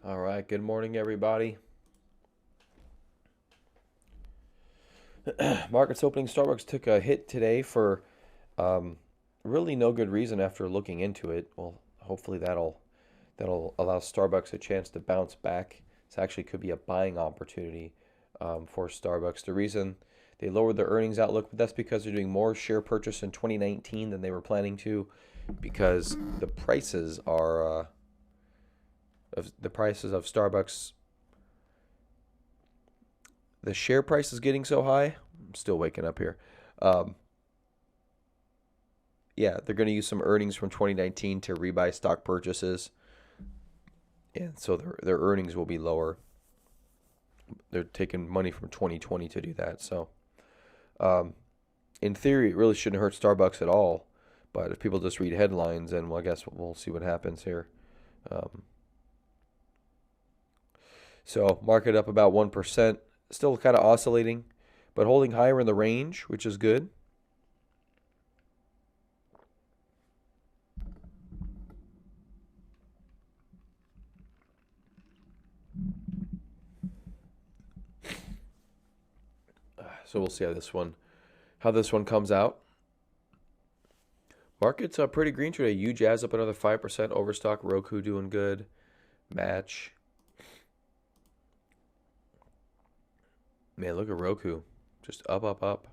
All right, good morning, everybody. Markets opening. Starbucks took a hit today for um, really no good reason after looking into it. Well, hopefully that'll allow Starbucks a chance to bounce back. This actually could be a buying opportunity for Starbucks. The reason they lowered their earnings outlook, but that's because they're doing more share purchase in 2019 than they were planning to, because the prices of Starbucks, the share price is getting so high. I'm still waking up here. Um, yeah, they're going to use some earnings from 2019 to rebuy stock purchases, and so their earnings will be lower. They're taking money from 2020 to do that. So, um, in theory, it really shouldn't hurt Starbucks at all. But if people just read headlines, and well, I guess we'll see what happens here. Um, so, market up about 1%, still kind of oscillating, but holding higher in the range, which is good. So we'll see how this one comes out. Market's pretty green today. UJazz up another 5%. Overstock, Roku doing good. Match. Man, look at Roku. Just up, up, up.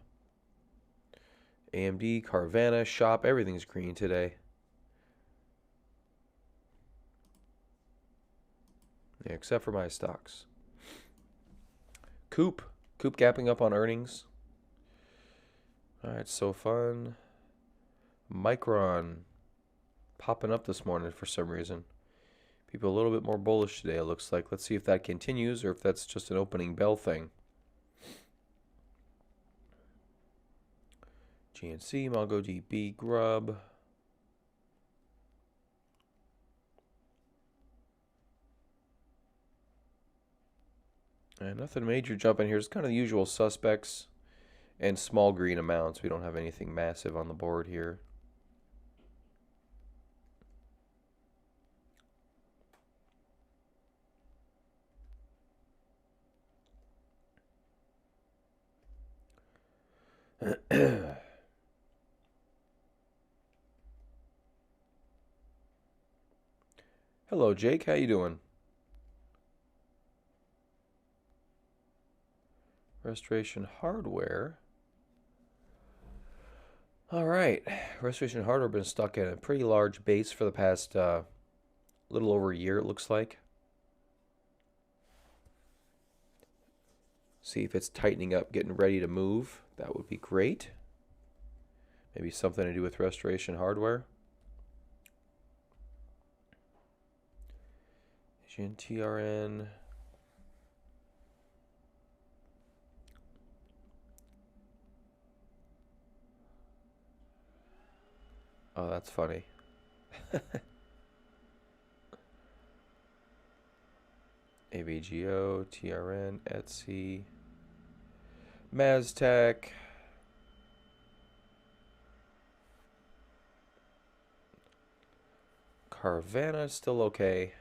AMD, Carvana, Shop, everything's green today. Yeah, except for my stocks. Coop. Coop gapping up on earnings. All right, so fun. Micron popping up this morning for some reason. People a little bit more bullish today, it looks like. Let's see if that continues or if that's just an opening bell thing. GNC, MongoDB, Grub. And nothing major jumping here. It's kind of the usual suspects and small green amounts. We don't have anything massive on the board here. Hello, Jake. How you doing? Restoration Hardware. All right. Restoration Hardware been stuck in a pretty large base for the past little over a year, it looks like. See if it's tightening up, getting ready to move. That would be great. Maybe something to do with Restoration Hardware. Asian TRN. Oh, that's funny. AVGO, TRN, Etsy, Maztec, Carvana, still okay.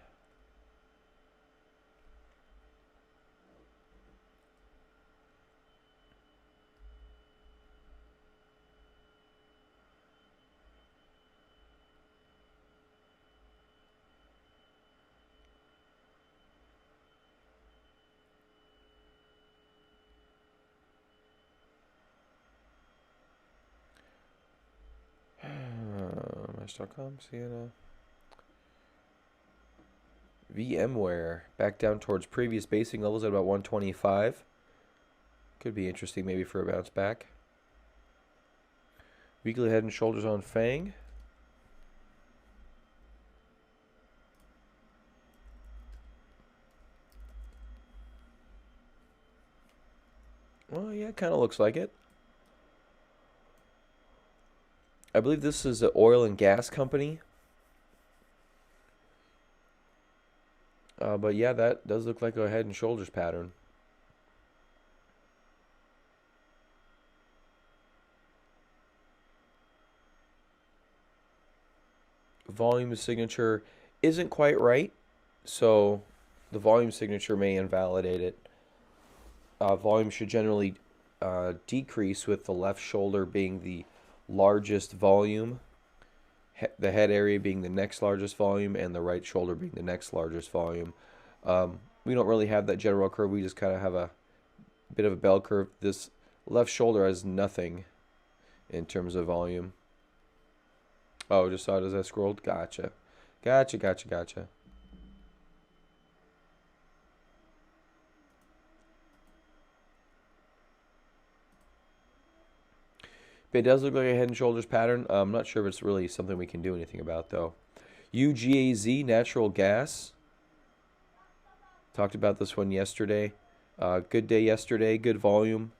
Match.com, Sienna. VMware back down towards previous basing levels at about 125. Could be interesting maybe for a bounce back. Weekly head and shoulders on Fang. Well, yeah, kind of looks like it. I believe this is an oil and gas company. But yeah, that does look like a head and shoulders pattern. Volume signature isn't quite right. So the volume signature may invalidate it. Volume should generally decrease with the left shoulder being the largest volume, the head area being the next largest volume, and the right shoulder being the next largest volume. We don't really have that general curve. We just kind of have a bit of a bell curve. This left shoulder has nothing in terms of volume. Oh, just saw it as I scrolled. Gotcha. Gotcha. But it does look like a head and shoulders pattern. I'm not sure if it's really something we can do anything about, though. UGAZ, natural gas. Talked about this one yesterday. Good day yesterday, good volume.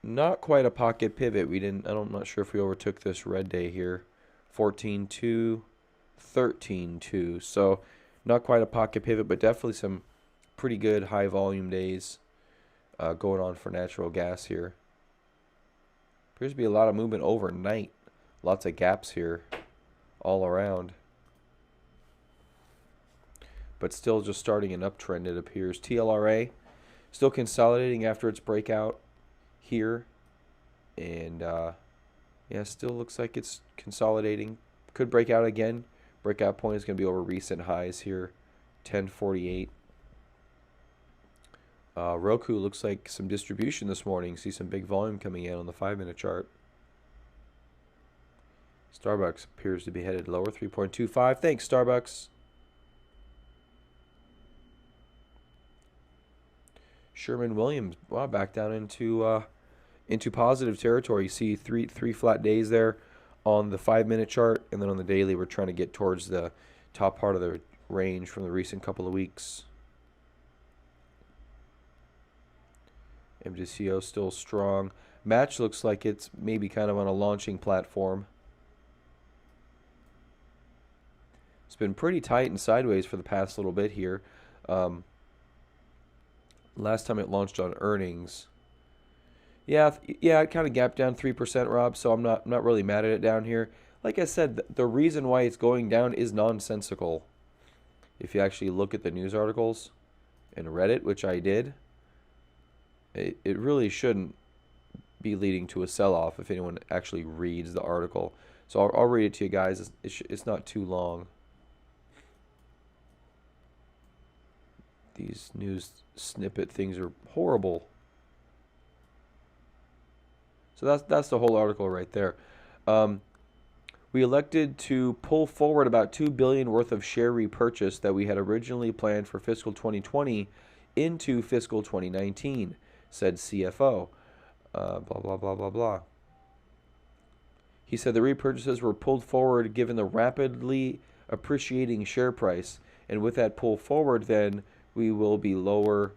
Not quite a pocket pivot. I'm not sure if we overtook this red day here. 14.2, 13.2. So not quite a pocket pivot, but definitely some pretty good high volume days going on for natural gas here. Appears to be a lot of movement overnight. Lots of gaps here all around. But still just starting an uptrend, it appears. TLRA still consolidating after its breakout here. And yeah, still looks like it's consolidating. Could break out again. Breakout point is going to be over recent highs here. 1048. Roku looks like some distribution this morning. See some big volume coming in on the 5-minute chart. Starbucks appears to be headed lower, 3.25. Thanks, Starbucks. Sherwin-Williams, wow, back down into positive territory. You see three flat days there on the 5-minute chart, and then on the daily, we're trying to get towards the top part of the range from the recent couple of weeks. MGCO still strong. Match looks like it's maybe kind of on a launching platform. It's been pretty tight and sideways for the past little bit here. Last time it launched on earnings. Yeah, it kind of gapped down 3%, Rob, so I'm not really mad at it down here. Like I said, the reason why it's going down is nonsensical. If you actually look at the news articles and read it, which I did, it really shouldn't be leading to a sell-off if anyone actually reads the article. So I'll read it to you guys. It's not too long. These news snippet things are horrible. So that's the whole article right there. We elected to pull forward about $2 billion worth of share repurchase that we had originally planned for fiscal 2020 into fiscal 2019, said CFO. Blah, blah, blah, blah, blah. He said the repurchases were pulled forward given the rapidly appreciating share price, and with that pull forward, then there will be lower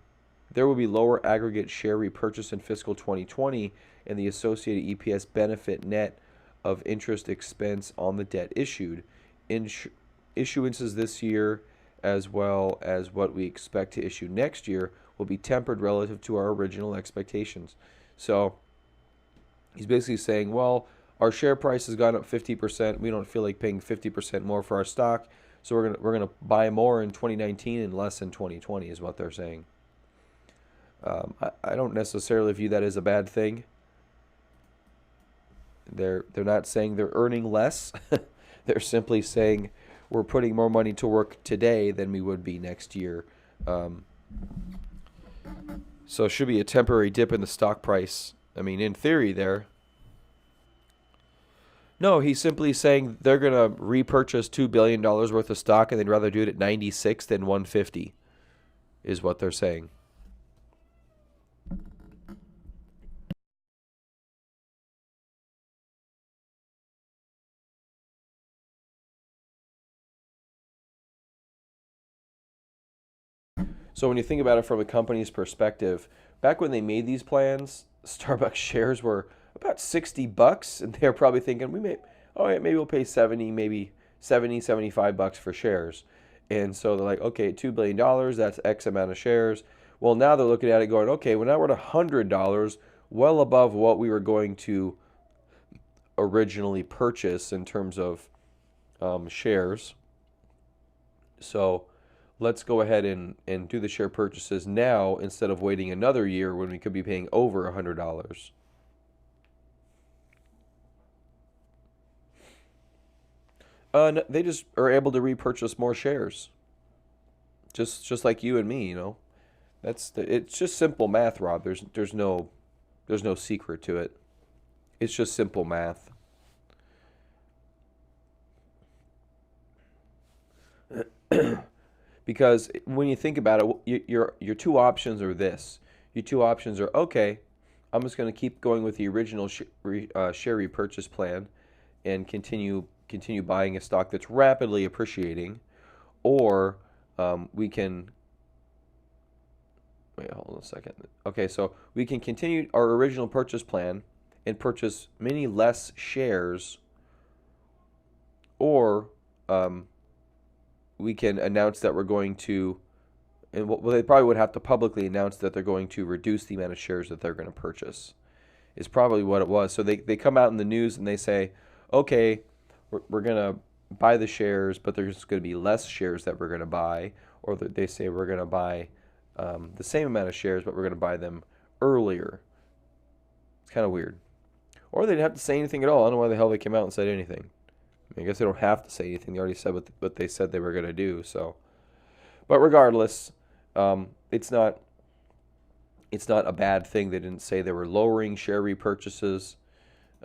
aggregate share repurchase in fiscal 2020 and the associated EPS benefit net of interest expense on the debt issued. Issuances this year, as well as what we expect to issue next year, will be tempered relative to our original expectations. So he's basically saying, well, our share price has gone up 50%. We don't feel like paying 50% more for our stock, so we're gonna buy more in 2019 and less in 2020, is what they're saying. I don't necessarily view that as a bad thing. They're not saying they're earning less. They're simply saying we're putting more money to work today than we would be next year. So it should be a temporary dip in the stock price. I mean, in theory there. No, he's simply saying they're going to repurchase $2 billion worth of stock and they'd rather do it at 96 than 150 is what they're saying. So when you think about it from a company's perspective, back when they made these plans, Starbucks shares were about $60, and they're probably thinking maybe we'll pay 70, maybe 70, 75 bucks for shares. And so they're like, okay, $2 billion, that's X amount of shares. Well, now they're looking at it going, okay, well, now we're at $100, well above what we were going to originally purchase in terms of shares. So let's go ahead and do the share purchases now instead of waiting another year when we could be paying over $100. No, they just are able to repurchase more shares, just like you and me. It's just simple math, Rob. There's no secret to it. It's just simple math. Because when you think about it, your two options are this. Your two options are, okay, I'm just going to keep going with the original share repurchase plan and continue buying a stock that's rapidly appreciating, or we can wait. Hold on a second. Okay, so we can continue our original purchase plan and purchase many less shares, or we can announce that we're going to, and well, they probably would have to publicly announce that they're going to reduce the amount of shares that they're going to purchase, is probably what it was. So they come out in the news and they say, okay, we're going to buy the shares, but there's going to be less shares that we're going to buy. Or they say we're going to buy the same amount of shares, but we're going to buy them earlier. It's kind of weird. Or they didn't have to say anything at all. I don't know why the hell they came out and said anything. I guess they don't have to say anything. They already said what they said they were going to do. So, but regardless, it's not a bad thing. They didn't say they were lowering share repurchases,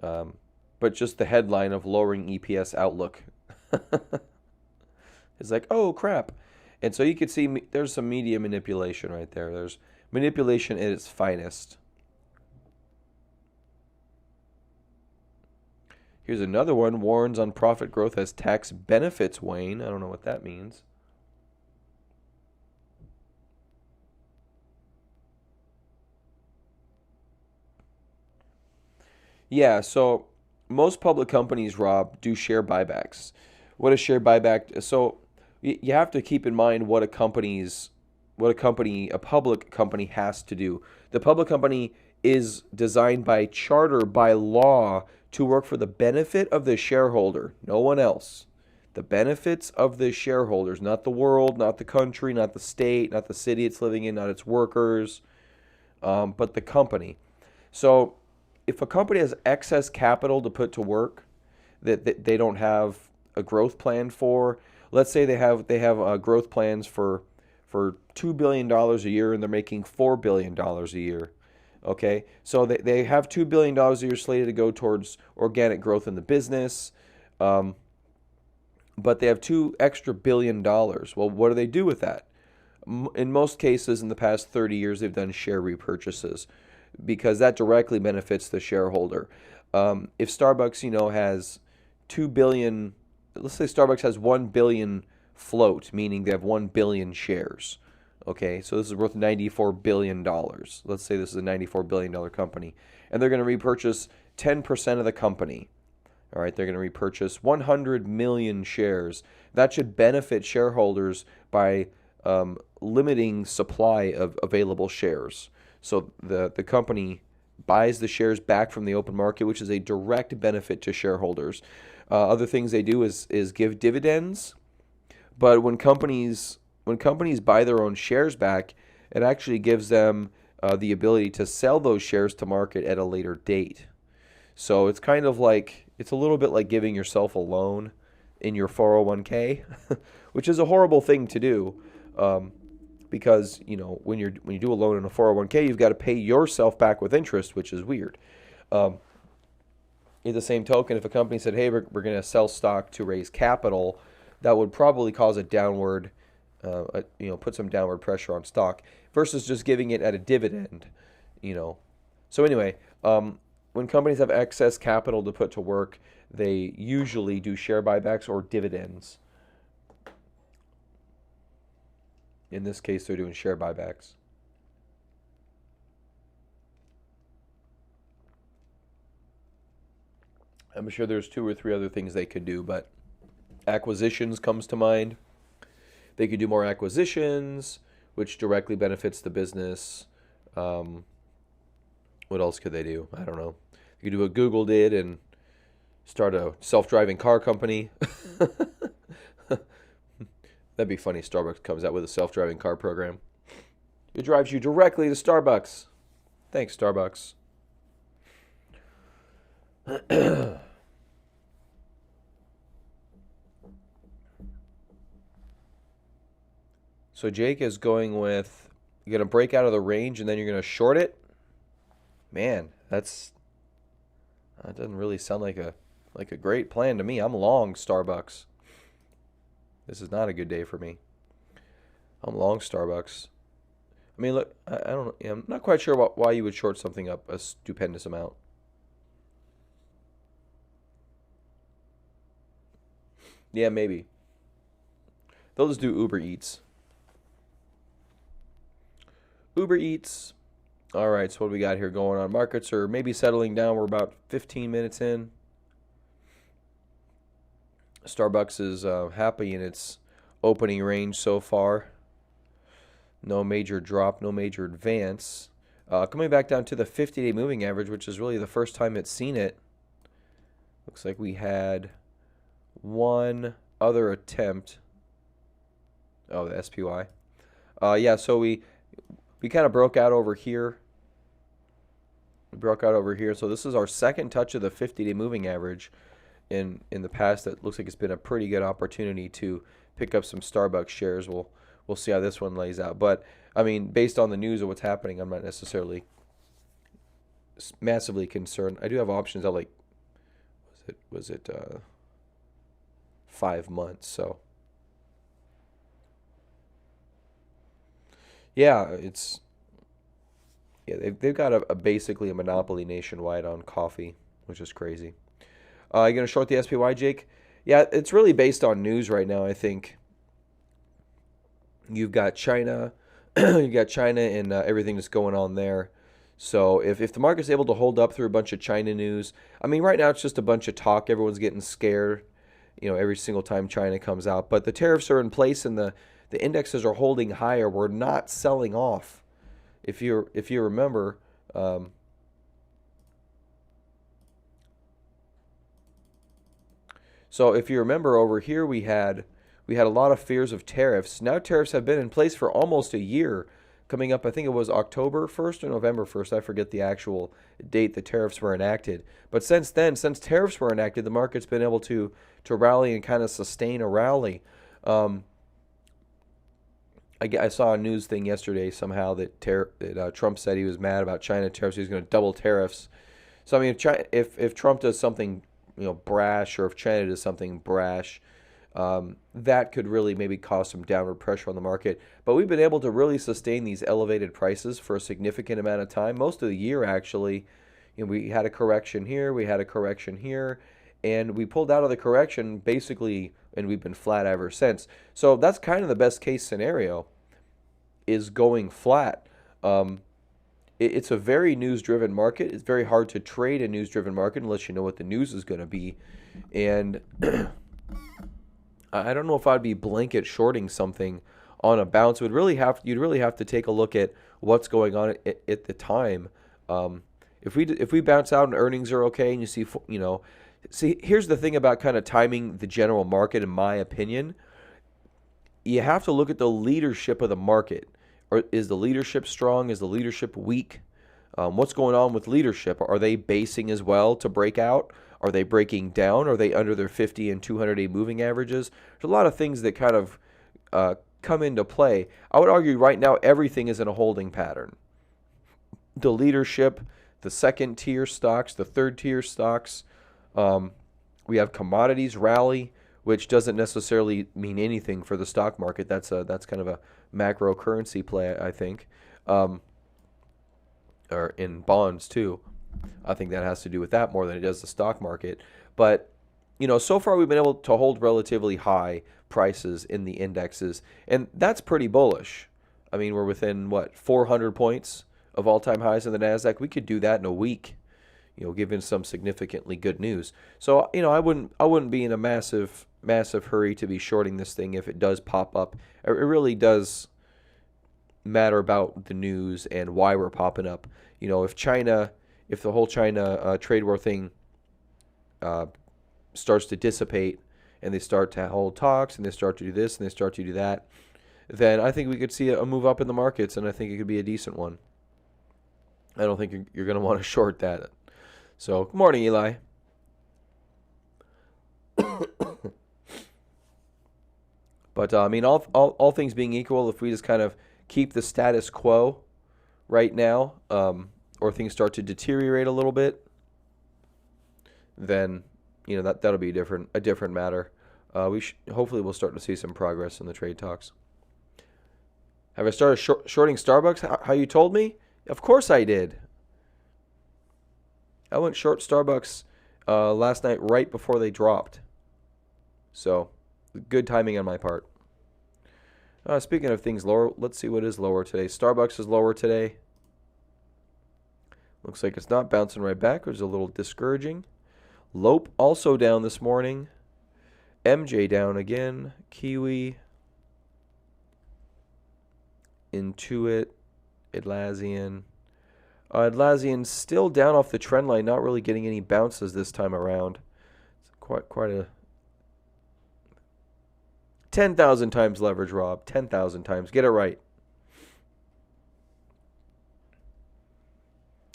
but just the headline of lowering EPS outlook is like, oh crap. And so you could see there's some media manipulation right there. There's manipulation at its finest. Here's another one. Warns on profit growth as tax benefits wane. I don't know what that means. Yeah, so most public companies, Rob, do share buybacks. What a share buyback? So you have to keep in mind a public company has to do. The public company is designed by charter, by law, to work for the benefit of the shareholder, no one else. The benefits of the shareholders, not the world, not the country, not the state, not the city it's living in, not its workers, but the company. So if a company has excess capital to put to work that they don't have a growth plan for, let's say they have growth plans for $2 billion a year and they're making $4 billion a year. Okay, so they have $2 billion a year slated to go towards organic growth in the business, but they have $2 extra billion. Well, what do they do with that? In most cases, in the past 30 years, they've done share repurchases because that directly benefits the shareholder. If Starbucks, has 2 billion, let's say Starbucks has 1 billion float, meaning they have 1 billion shares. Okay, so this is worth $94 billion. Let's say this is a $94 billion company. And they're going to repurchase 10% of the company. All right, they're going to repurchase 100 million shares. That should benefit shareholders by limiting supply of available shares. So the company buys the shares back from the open market, which is a direct benefit to shareholders. Other things they do is give dividends. But when companies buy their own shares back, it actually gives them the ability to sell those shares to market at a later date. So it's a little bit like giving yourself a loan in your 401k, which is a horrible thing to do, because when you do a loan in a 401k, you've got to pay yourself back with interest, which is weird. In the same token, if a company said, "Hey, we're going to sell stock to raise capital," that would probably cause a downward put some downward pressure on stock versus just giving it at a dividend. So anyway, when companies have excess capital to put to work, they usually do share buybacks or dividends. In this case, they're doing share buybacks. I'm sure there's 2 or 3 other things they could do, but acquisitions comes to mind. They could do more acquisitions, which directly benefits the business. What else could they do? I don't know. You could do what Google did and start a self-driving car company. That'd be funny. Starbucks comes out with a self-driving car program. It drives you directly to Starbucks. Thanks, Starbucks. So Jake is going with you're gonna break out of the range and then you're gonna short it. Man, that doesn't really sound like a great plan to me. I'm long Starbucks. This is not a good day for me. I'm long Starbucks. I mean, look, I don't know. Yeah, I'm not quite sure why you would short something up a stupendous amount. Yeah, maybe. They'll just do Uber Eats. Uber Eats. All right, so what do we got here going on? Markets are maybe settling down. We're about 15 minutes in. Starbucks is happy in its opening range so far. No major drop, no major advance. Coming back down to the 50-day moving average, which is really the first time it's seen it. Looks like we had one other attempt. Oh, the SPY. Yeah, so we kind of broke out over here. We broke out over here. So this is our second touch of the 50-day moving average in the past. That looks like it's been a pretty good opportunity to pick up some Starbucks shares. We'll see how this one lays out. But I mean, based on the news of what's happening, I'm not necessarily massively concerned. I do have options at like was it 5 months. So yeah, they've got a basically a monopoly nationwide on coffee, which is crazy. You gonna short the SPY, Jake? Yeah, it's really based on news right now. I think you've got China, you've got China and everything that's going on there. So if the market's able to hold up through a bunch of China news, I mean, right now it's just a bunch of talk. Everyone's getting scared, every single time China comes out. But the tariffs are in place and the indexes are holding higher. We're not selling off. If you remember, so if you remember over here, we had a lot of fears of tariffs. Now tariffs have been in place for almost a year. Coming up, I think it was October 1st or November 1st. I forget the actual date the tariffs were enacted. But since then, since tariffs were enacted, the market's been able to rally and kind of sustain a rally. Um, I saw a news thing yesterday somehow that Trump said he was mad about China tariffs. He was going to double tariffs. So I mean, if Trump does something brash, or if China does something brash, that could really maybe cause some downward pressure on the market. But we've been able to really sustain these elevated prices for a significant amount of time, most of the year actually. We had a correction here, we had a correction here, and we pulled out of the correction basically, and we've been flat ever since. So that's kind of the best case scenario, is going flat. Um, it's a very news-driven market. It's very hard to trade a news-driven market unless you know what the news is going to be. And I don't know if I'd be blanket shorting something on a bounce. You'd really have to take a look at what's going on at the time. If we bounce out and earnings are okay, and see, here's the thing about kind of timing the general market, in my opinion. You have to look at the leadership of the market. Or is the leadership strong? Is the leadership weak? What's going on with leadership? Are they basing as well to break out? Are they breaking down? Are they under their 50 and 200-day moving averages? There's a lot of things that kind of come into play. I would argue right now everything is in a holding pattern. The leadership, the second tier stocks, the third tier stocks. We have commodities rally, which doesn't necessarily mean anything for the stock market. That's kind of a macro currency play, I think, or in bonds too. I think that has to do with that more than it does the stock market. But so far we've been able to hold relatively high prices in the indexes, and that's pretty bullish. I mean, we're within 400 points of all-time highs in the Nasdaq. We could do that in a week, given some significantly good news. So I wouldn't be in a massive hurry to be shorting this thing if it does pop up. It really does matter about the news and why we're popping up. If the whole China trade war thing starts to dissipate, and they start to hold talks, and they start to do this, and they start to do that, then I think we could see a move up in the markets, and I think it could be a decent one. I don't think you're going to want to short that. So, good morning, Eli. But, I mean, all things being equal, if we just kind of keep the status quo right now, or things start to deteriorate a little bit, then, that'll be a different matter. Hopefully we'll start to see some progress in the trade talks. Have I started shorting Starbucks? How you told me? Of course I did. I went short Starbucks last night right before they dropped. So, good timing on my part. Speaking of things lower, let's see what is lower today. Starbucks is lower today. Looks like it's not bouncing right back, which is a little discouraging. Lope also down this morning. MJ down again. Kiwi. Intuit. Atlassian. Atlassian still down off the trend line, not really getting any bounces this time around. It's quite a 10,000 times leverage, Rob. 10,000 times. Get it right.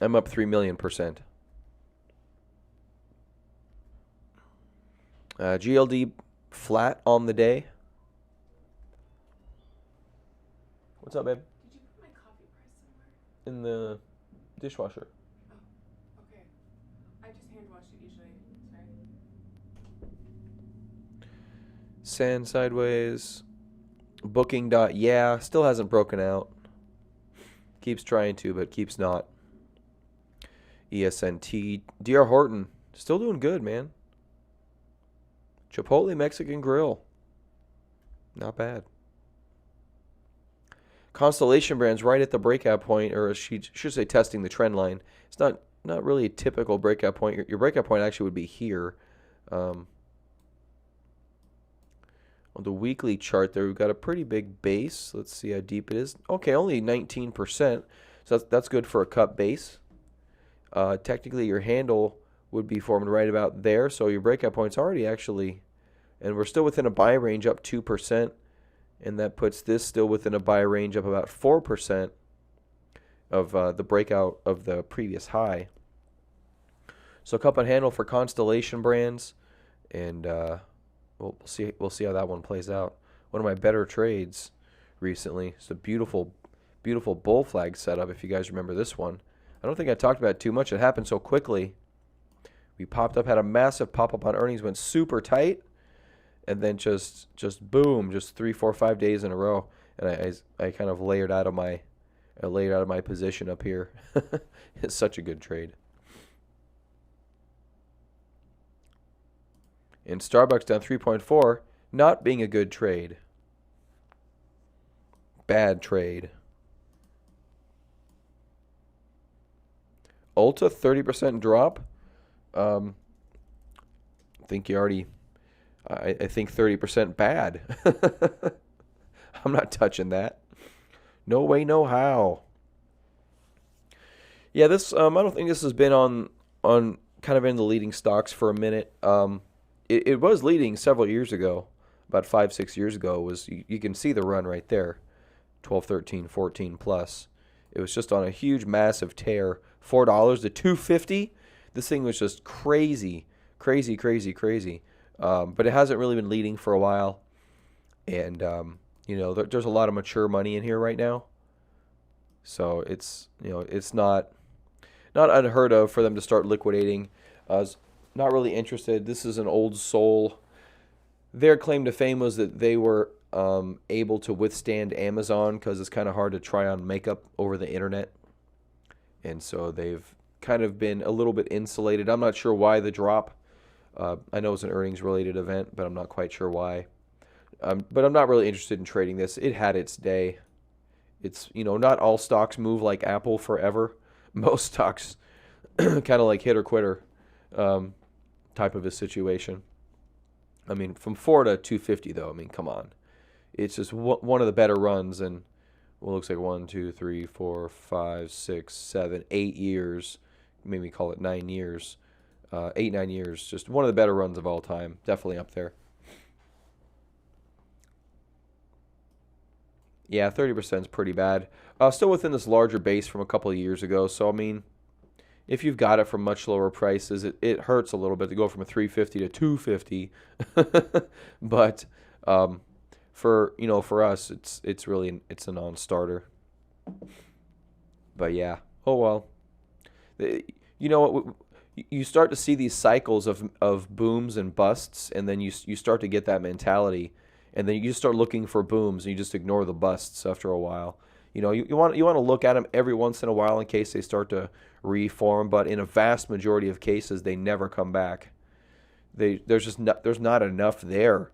I'm up 3,000,000%. GLD flat on the day. What's up, babe? Did you put my coffee press somewhere? In the dishwasher. Oh, okay. I just hand wash it usually. Sorry. Sand sideways. Booking. Yeah, still hasn't broken out. Keeps trying to, but keeps not. ESNT. DR Horton. Still doing good, man. Chipotle Mexican Grill. Not bad. Constellation Brands right at the breakout point, or she should say testing the trend line. It's not really a typical breakout point. Your breakout point actually would be here. On the weekly chart there, we've got a pretty big base. Let's see how deep it is. Okay, only 19%. So that's good for a cup base. Technically, your handle would be formed right about there. So your breakout point's already actually, and we're still within a buy range, up 2%. And that puts this still within a buy range up about 4% of the breakout of the previous high. So cup and handle for Constellation Brands, and we'll see how that one plays out. One of my better trades recently. It's a beautiful bull flag setup. If you guys remember this one, I don't think I talked about it too much. It happened so quickly. We popped up, had a massive pop up on earnings, went super tight. And then just boom, just 3, 4, 5 days in a row, and I kind of layered out of my position up here. It's such a good trade. And Starbucks down 3.4, not being a good trade. Bad trade. Ulta 30% drop. I think you already. I think 30% bad. I'm not touching that. No way, no how. Yeah, this I don't think this has been on kind of in the leading stocks for a minute. It was leading several years ago, about 5, 6 years ago. You can see the run right there, 12, 13, 14 plus. It was just on a huge, massive tear. $4 to $2.50. This thing was just crazy. But it hasn't really been leading for a while. And, there's a lot of mature money in here right now. So it's not unheard of for them to start liquidating. Not really interested. This is an old soul. Their claim to fame was that they were able to withstand Amazon because it's kind of hard to try on makeup over the internet. And so they've kind of been a little bit insulated. I'm not sure why the drop. I know it's an earnings-related event, but I'm not quite sure why. But I'm not really interested in trading this. It had its day. It's, not all stocks move like Apple forever. Most stocks kind of like hit or quitter type of a situation. I mean, from 4 to 250, though, come on. It's just one of the better runs in, well, it looks like 1, 2, 3, 4, 5, 6, 7, 8 years. Maybe call it 9 years. 8, 9 years. Just one of the better runs of all time. Definitely up there. Yeah, 30% is pretty bad. Still within this larger base from a couple of years ago. So I mean, if you've got it from much lower prices, it hurts a little bit to go from a 350 to 250. But um, for us, it's really it's a non-starter. But yeah, oh well. You know what? You start to see these cycles of booms and busts, and then you start to get that mentality, and then you just start looking for booms, and you just ignore the busts after a while. You want to look at them every once in a while in case they start to reform, but in a vast majority of cases, they never come back. There's not enough there.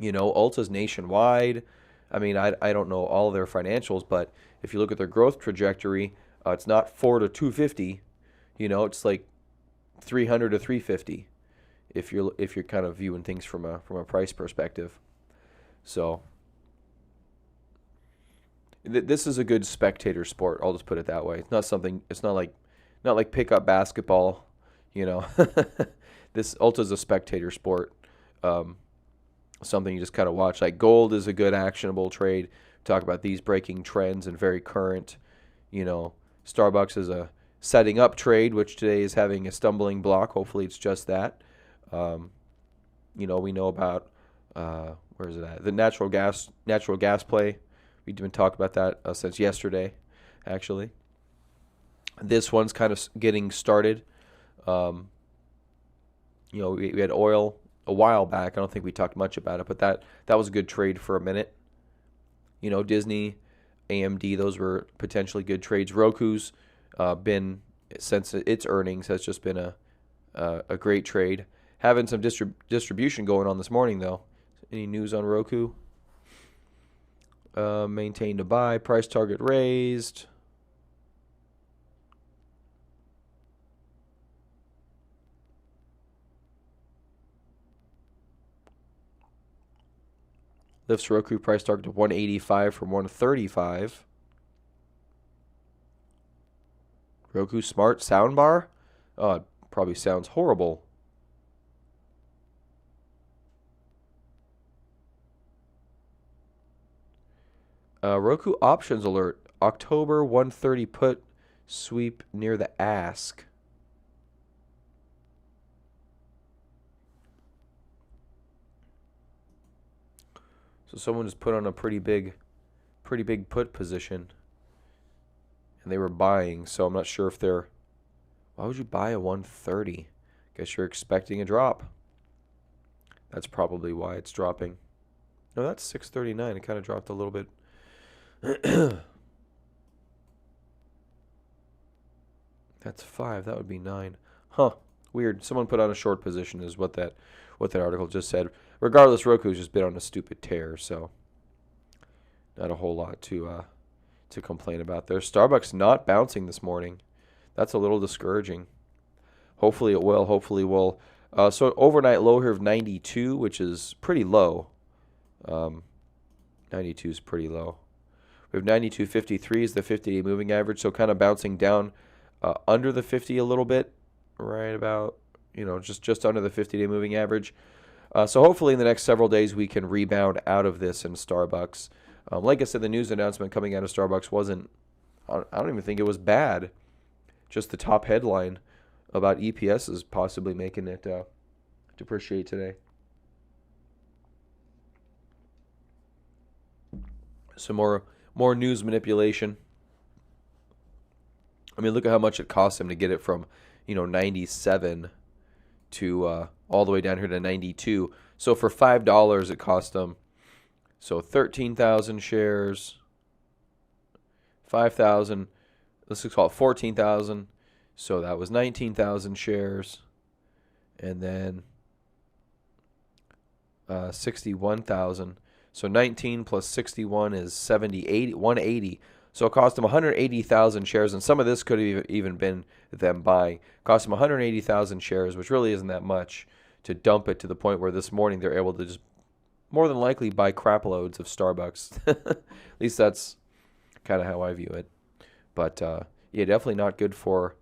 Ulta's nationwide. I mean, I don't know all their financials, but if you look at their growth trajectory, it's not 4 to 250. It's like 300 to 350 if you're kind of viewing things from a price perspective. So this is a good spectator sport. I'll just put it that way. It's not something. It's not like pickup basketball. You know, this Ulta's a spectator sport. Um, Something you just kind of watch. Like gold is a good actionable trade. Talk about these breaking trends and very current. Starbucks is a setting up trade, which today is having a stumbling block. Hopefully, it's just that. Um, we know about where is it at? The natural gas play. We've been talking about that since yesterday, actually. This one's kind of getting started. Um, we had oil a while back. I don't think we talked much about it, but that was a good trade for a minute. Disney, AMD, those were potentially good trades. Roku's been, since its earnings, has just been a great trade. Having some distribution going on this morning, though. Any news on Roku? Maintained to buy. Price target raised. Lifts Roku price target to 185 from 135. Roku Smart Soundbar? Oh, it probably sounds horrible. Roku options alert. October 130 put sweep near the ask. So someone just put on a pretty big put position, and they were buying. So I'm not sure if they're. Why would you buy a 130? Guess you're expecting a drop. That's probably why it's dropping. No, that's 639. It kind of dropped a little bit. That's 5. That would be 9. Huh. Weird. Someone put on a short position is what that article just said. Regardless, Roku's just been on a stupid tear, so not a whole lot to complain about there. Starbucks not bouncing this morning. That's a little discouraging. Hopefully it will. Hopefully will. So overnight low here of 92, which is pretty low. 92 is pretty low. We have 92.53 is the 50-day moving average, so kind of bouncing down under the 50 a little bit, right about, just under the 50-day moving average. So hopefully in the next several days we can rebound out of this in Starbucks. Like I said, the news announcement coming out of Starbucks wasn't, I don't even think it was bad. Just the top headline about EPS is possibly making it depreciate today. Some more news manipulation. I mean, look at how much it cost him to get it from, 97 to all the way down here to 92. So for $5, it cost them. So 13,000 shares, 5,000. Let's just call it 14,000. So that was 19,000 shares, and then 61,000. So 19 plus 61 is 180. So it cost them 180,000 shares, and some of this could have even been them buying. It cost them 180,000 shares, which really isn't that much, to dump it to the point where this morning they're able to just more than likely buy crap loads of Starbucks. At least that's kind of how I view it. But yeah, definitely not good for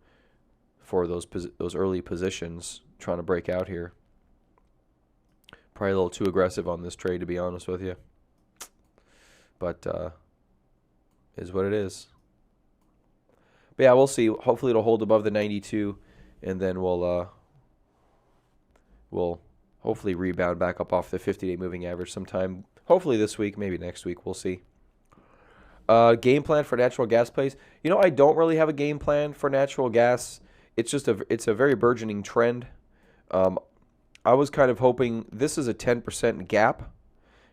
those early positions trying to break out here. Probably a little too aggressive on this trade, to be honest with you. but is what it is. But yeah, we'll see. Hopefully it'll hold above the 92, and then we'll hopefully rebound back up off the 50-day moving average sometime. Hopefully this week, maybe next week. We'll see. Game plan for natural gas plays. I don't really have a game plan for natural gas. It's a very burgeoning trend. I was kind of hoping this is a 10% gap.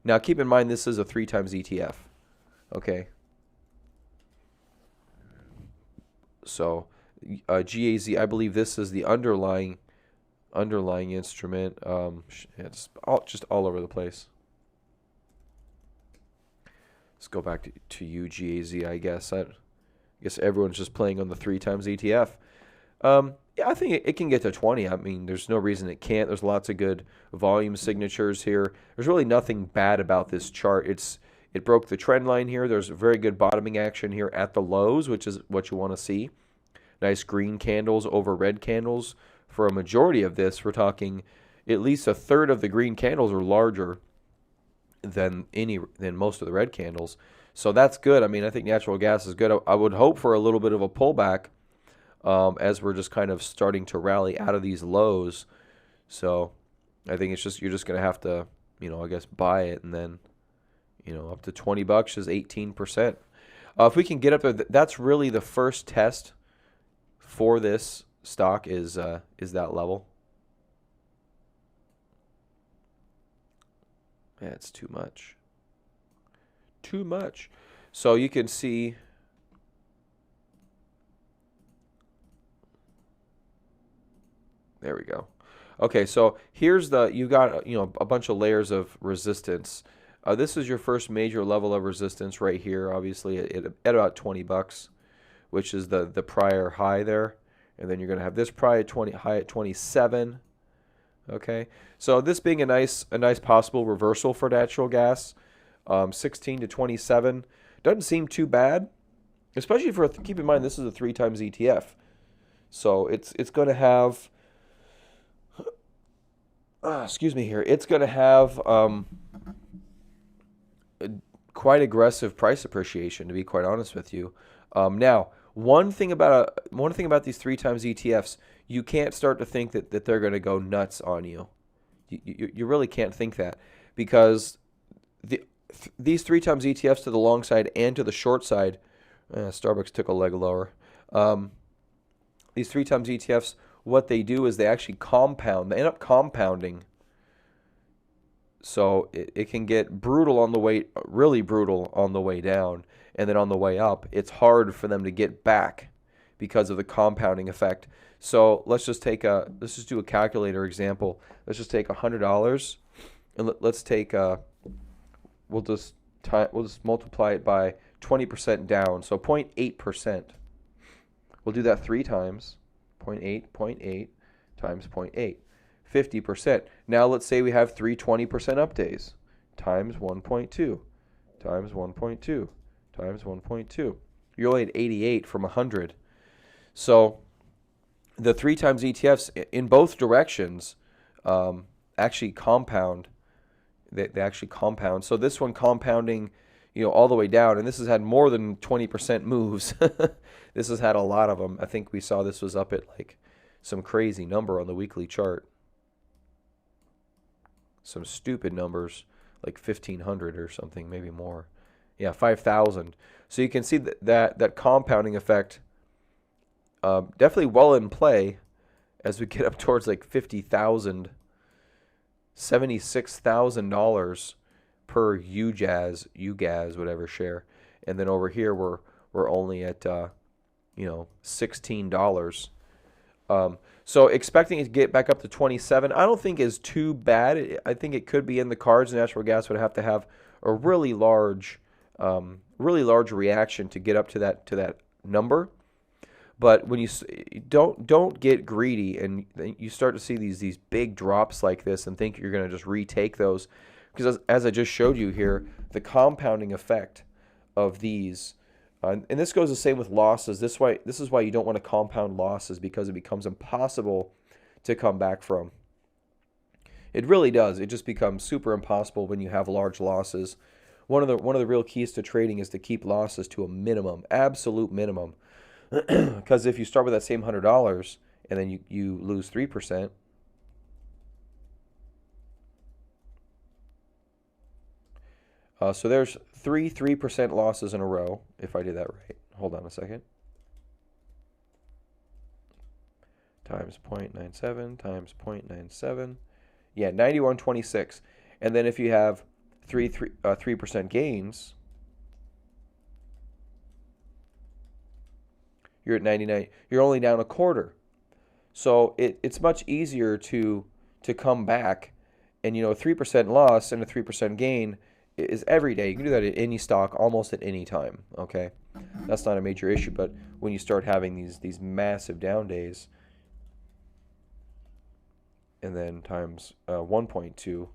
Now keep in mind this is a 3 times ETF. Okay. So GAZ, I believe this is the underlying instrument. It's just all over the place. Let's go back to UGAZ, I guess. I guess everyone's just playing on the 3 times ETF. Yeah, I think it can get to 20. I mean, there's no reason it can't. There's lots of good volume signatures here. There's really nothing bad about this chart. It broke the trend line here. There's very good bottoming action here at the lows, which is what you want to see. Nice green candles over red candles. For a majority of this, we're talking at least a third of the green candles are larger than most of the red candles. So that's good. I mean, I think natural gas is good. I would hope for a little bit of a pullback as we're just kind of starting to rally out of these lows. So I think you're just going to have to, I guess buy it, and then, up to $20 is 18%. If we can get up there, that's really the first test for this stock is that level. Yeah, it's too much. Too much. So you can see there we go. Okay, so here's you got a bunch of layers of resistance. This is your first major level of resistance right here, obviously at about $20, which is the prior high there, and then you're going to have this prior high at 27. Okay, so this being a nice possible reversal for natural gas, 16 to 27 doesn't seem too bad, especially keep in mind this is a 3 times ETF, so it's going to have excuse me here, it's going to have quite aggressive price appreciation, to be quite honest with you. Now, one thing about these 3 times ETFs, you can't start to think that they're going to go nuts on you. You really can't think that, because these 3 times ETFs to the long side and to the short side, Starbucks took a leg lower. These 3 times ETFs, what they do is they actually compound. They end up compounding. So it can get brutal on the way, really brutal on the way down, and then on the way up, it's hard for them to get back because of the compounding effect. So let's just do a calculator example. Let's just take $100, and let's take we'll just multiply it by 20% down, so 0.8%. We'll do that 3 times. 0.8 times 0.8. 50%. Now let's say we have 3 20% up days times 1.2 times 1.2 times 1.2. You're only at 88 from 100. So the 3 times ETFs in both directions actually compound. They actually compound. So this one compounding, all the way down, and this has had more than 20% moves. This has had a lot of them. I think we saw this was up at like some crazy number on the weekly chart. Some stupid numbers, like 1,500 or something, maybe more. Yeah, 5,000. So you can see that compounding effect definitely well in play as we get up towards like $50,000, $76,000 per UGAZ, whatever share. And then over here we're only at $16. So expecting it to get back up to 27, I don't think is too bad. I think it could be in the cards. Natural gas would have to have a really large reaction to get up to that number. But when you don't get greedy and you start to see these big drops like this and think you're going to just retake those, because as I just showed you here, the compounding effect of these. And this goes the same with losses. This is why you don't want to compound losses, because it becomes impossible to come back from. It really does. It just becomes super impossible when you have large losses. One of the real keys to trading is to keep losses to a minimum, absolute minimum. Because if you start with that same $100 and then you lose 3%, so there's 3% losses in a row, if I did that right. Hold on a second. Times 0.97 times 0.97. Yeah, 91.26. And then if you have 3% gains, you're at 99. You're only down a quarter. So it's much easier to come back, and 3% loss and a 3% gain is every day. You can do that at any stock, almost at any time. Okay, that's not a major issue. But when you start having these massive down days, and then times 1.2,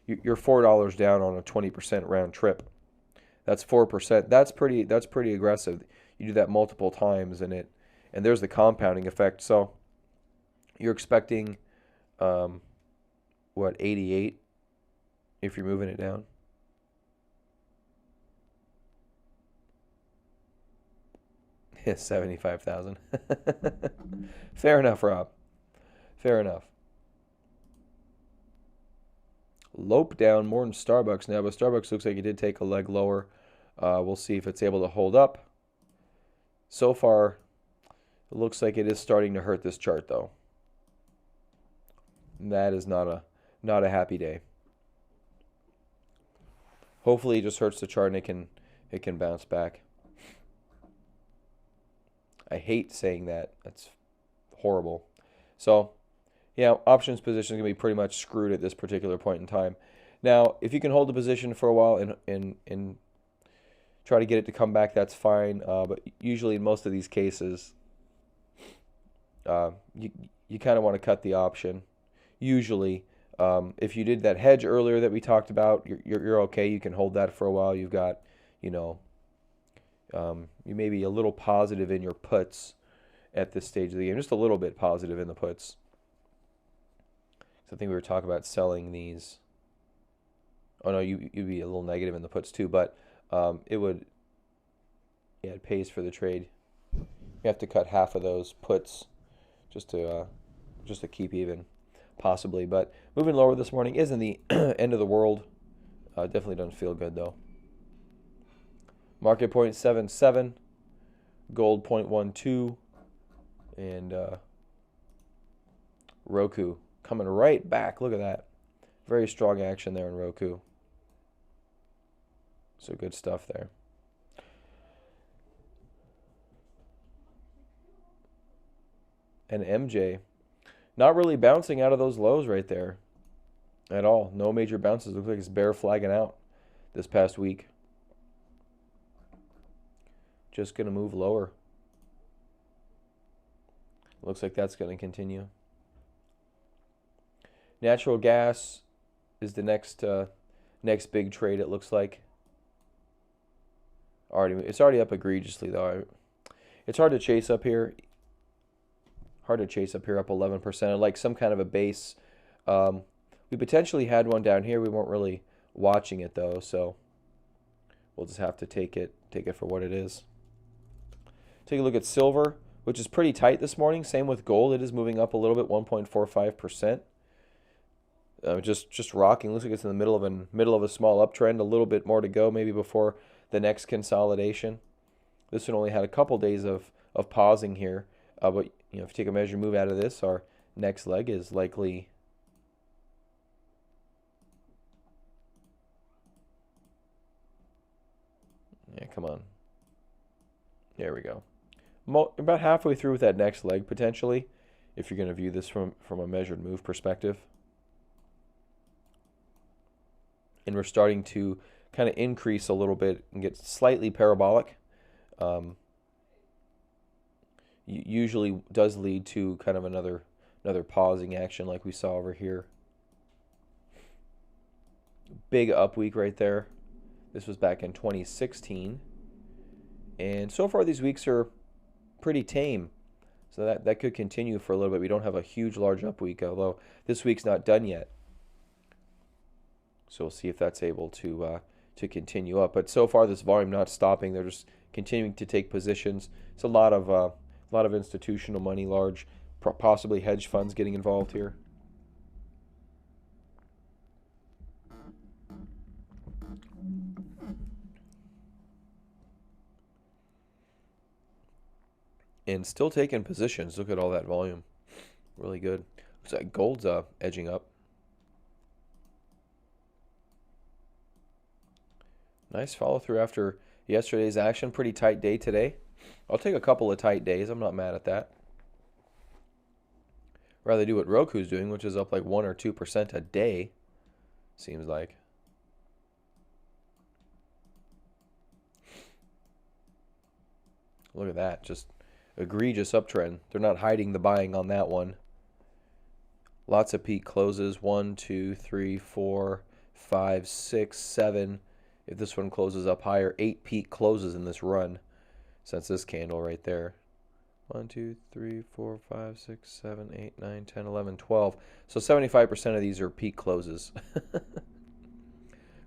you're $4 down on a 20% round trip. That's 4%. That's pretty aggressive. You do that multiple times, and there's the compounding effect. So you're expecting, 88 if you're moving it down. Yeah, 75,000. Fair enough, Rob. Fair enough. Lope down more than Starbucks now, but Starbucks looks like it did take a leg lower. We'll see if it's able to hold up. So far, it looks like it is starting to hurt this chart, though. And that is not a happy day. Hopefully, it just hurts the chart and it can bounce back. I hate saying that. That's horrible. So, yeah, options position is going to be pretty much screwed at this particular point in time. Now, if you can hold the position for a while and try to get it to come back, that's fine. But usually in most of these cases, you kind of want to cut the option. Usually, if you did that hedge earlier that we talked about, you're okay. You can hold that for a while. You've got, you may be a little positive in your puts at this stage of the game, just a little bit positive in the puts. So I think we were talking about selling these. Oh no, you'd be a little negative in the puts too, but it pays for the trade. You have to cut half of those puts just to keep even, possibly. But moving lower this morning isn't the end of the world. Definitely doesn't feel good though. Market 0.77, gold 0.12, and Roku coming right back. Look at that. Very strong action there in Roku. So good stuff there. And MJ, not really bouncing out of those lows right there at all. No major bounces. Looks like it's bear flagging out this past week. Just going to move lower. Looks like that's going to continue. Natural gas is the next big trade, it looks like. It's already up egregiously, though. It's hard to chase up here. Hard to chase up here, up 11%. I'd like some kind of a base. We potentially had one down here. We weren't really watching it, though, so we'll just have to take it for what it is. Take a look at silver, which is pretty tight this morning. Same with gold. It is moving up a little bit, 1.45%. Just rocking. Looks like it's in the middle of a small uptrend. A little bit more to go, maybe before the next consolidation. This one only had a couple days of pausing here, but if you take a measure move out of this, our next leg is likely. Yeah, come on. There we go. About halfway through with that next leg potentially, if you're going to view this from a measured move perspective. And we're starting to kind of increase a little bit and get slightly parabolic. Usually does lead to kind of another pausing action like we saw over here. Big up week right there. This was back in 2016. And so far these weeks are pretty tame. So that could continue for a little bit. We don't have a huge, large up week, although this week's not done yet. So we'll see if that's able to to continue up. But so far, this volume not stopping. They're just continuing to take positions. It's a lot of institutional money, large, possibly hedge funds getting involved here. And still taking positions. Look at all that volume. Really good. Looks like gold's edging up. Nice follow through after yesterday's action. Pretty tight day today. I'll take a couple of tight days. I'm not mad at that. Rather do what Roku's doing, which is up like 1 or 2% a day. Seems like. Look at that. Just egregious uptrend. They're not hiding the buying on that one. Lots of peak closes. 1, 2, 3, 4, 5, 6, 7. If this one closes up higher, 8 peak closes in this run since this candle right there. 1, 2, 3, 4, 5, 6, 7, 8, 9, 10, 11, 12. So 75% of these are peak closes.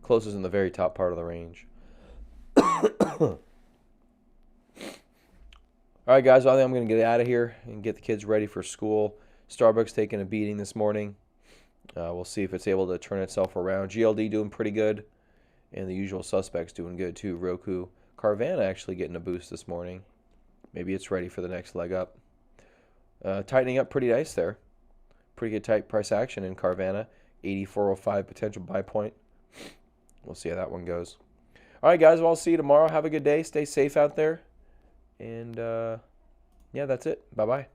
Closes in the very top part of the range. All right, guys, I think I'm going to get out of here and get the kids ready for school. Starbucks taking a beating this morning. We'll see if it's able to turn itself around. GLD doing pretty good, and the usual suspects doing good too. Roku. Carvana actually getting a boost this morning. Maybe it's ready for the next leg up. Tightening up pretty nice there. Pretty good tight price action in Carvana. 84.05 potential buy point. We'll see how that one goes. All right, guys, well, I'll see you tomorrow. Have a good day. Stay safe out there. And, yeah, that's it. Bye-bye.